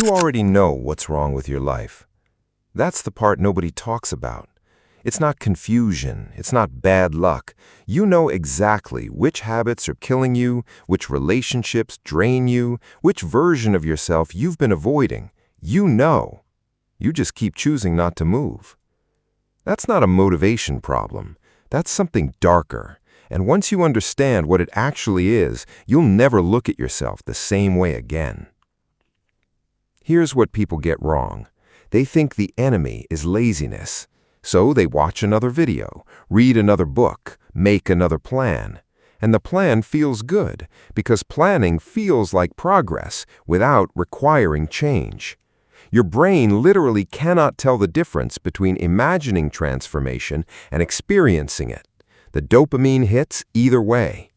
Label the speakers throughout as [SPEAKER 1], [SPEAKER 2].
[SPEAKER 1] You already know what's wrong with your life. That's the part nobody talks about. It's not confusion, it's not bad luck. You know exactly which habits are killing you, which relationships drain you, which version of yourself you've been avoiding. You know. You just keep choosing not to move. That's not a motivation problem. That's something darker. And once you understand what it actually is, you'll never look at yourself the same way again. Here's what people get wrong. They think the enemy is laziness. So they watch another video, read another book, make another plan. And the plan feels good because planning feels like progress without requiring change. Your brain literally cannot tell the difference between imagining transformation and experiencing it. The dopamine hits either way.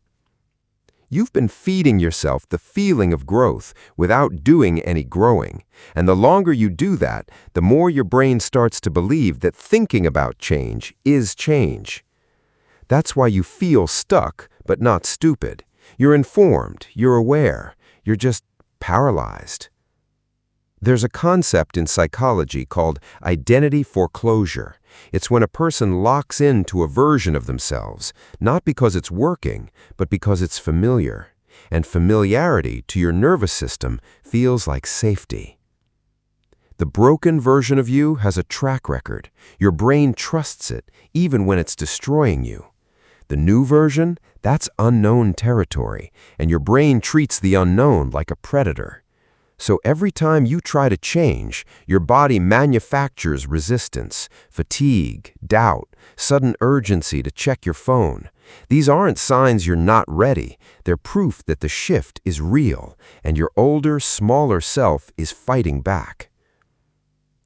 [SPEAKER 1] You've been feeding yourself the feeling of growth without doing any growing. And the longer you do that, the more your brain starts to believe that thinking about change is change. That's why you feel stuck, but not stupid. You're informed, you're aware, you're just paralyzed. There's a concept in psychology called identity foreclosure. It's when a person locks into a version of themselves, not because it's working, but because it's familiar. And familiarity to your nervous system feels like safety. The broken version of you has a track record. Your brain trusts it, even when it's destroying you. The new version, that's unknown territory, and your brain treats the unknown like a predator. So every time you try to change, your body manufactures resistance, fatigue, doubt, sudden urgency to check your phone. These aren't signs you're not ready. They're proof that the shift is real, and your older, smaller self is fighting back.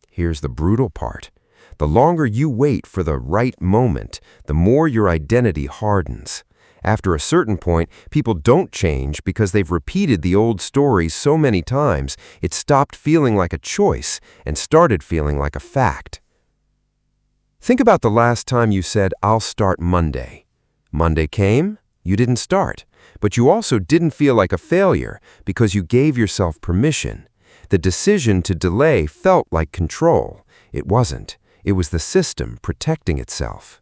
[SPEAKER 1] Here's the brutal part. The longer you wait for the right moment, the more your identity hardens. After a certain point, people don't change because they've repeated the old stories so many times, it stopped feeling like a choice and started feeling like a fact. Think about the last time you said, "I'll start Monday." Monday came, you didn't start, but you also didn't feel like a failure because you gave yourself permission. The decision to delay felt like control. It wasn't. It was the system protecting itself.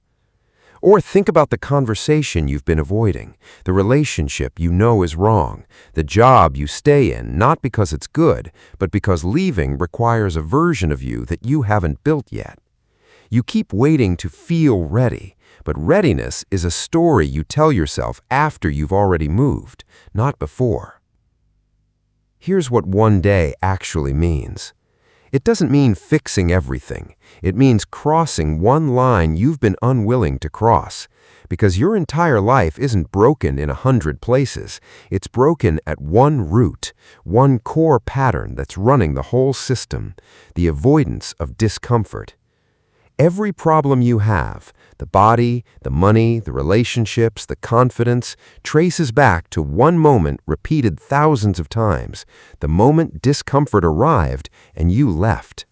[SPEAKER 1] Or think about the conversation you've been avoiding, the relationship you know is wrong, the job you stay in, not because it's good, but because leaving requires a version of you that you haven't built yet. You keep waiting to feel ready, but readiness is a story you tell yourself after you've already moved, not before. Here's what one day actually means. It doesn't mean fixing everything. It means crossing one line you've been unwilling to cross. Because your entire life isn't broken in 100 places. It's broken at one root, one core pattern that's running the whole system, the avoidance of discomfort. Every problem you have, the body, the money, the relationships, the confidence, traces back to one moment repeated thousands of times, the moment discomfort arrived and you left.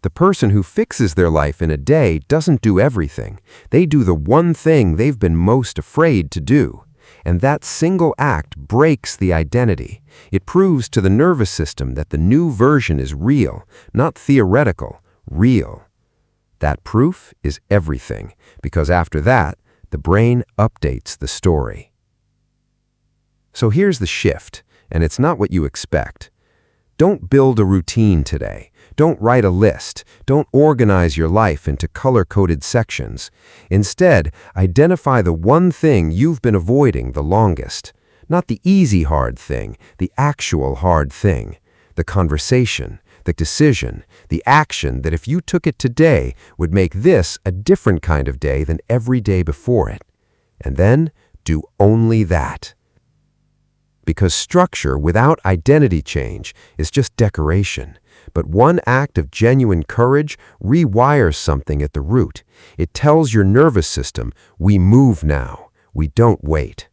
[SPEAKER 1] The person who fixes their life in a day doesn't do everything. They do the one thing they've been most afraid to do. And that single act breaks the identity. It proves to the nervous system that the new version is real, not theoretical, real. That proof is everything, because after that, the brain updates the story. So here's the shift, and it's not what you expect. Don't build a routine today. Don't write a list. Don't organize your life into color-coded sections. Instead, identify the one thing you've been avoiding the longest. Not the easy hard thing, the actual hard thing. The conversation, the decision, the action that if you took it today would make this a different kind of day than every day before it. And then do only that. Because structure without identity change is just decoration. But one act of genuine courage rewires something at the root. It tells your nervous system, we move now, we don't wait.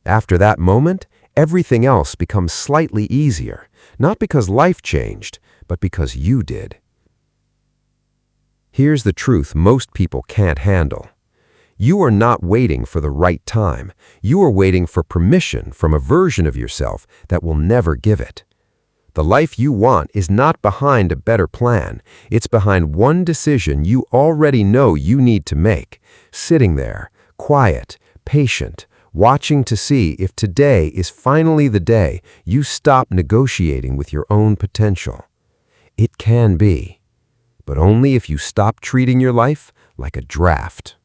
[SPEAKER 1] After that moment, everything else becomes slightly easier, not because life changed, but because you did. Here's the truth most people can't handle. You are not waiting for the right time. You are waiting for permission from a version of yourself that will never give it.
[SPEAKER 2] The life you want is not behind a better plan. It's behind one decision you already know you need to make, sitting there, quiet, patient, watching to see if today is finally the day you stop negotiating with your own potential. It can be, but only if you stop treating your life like a draft.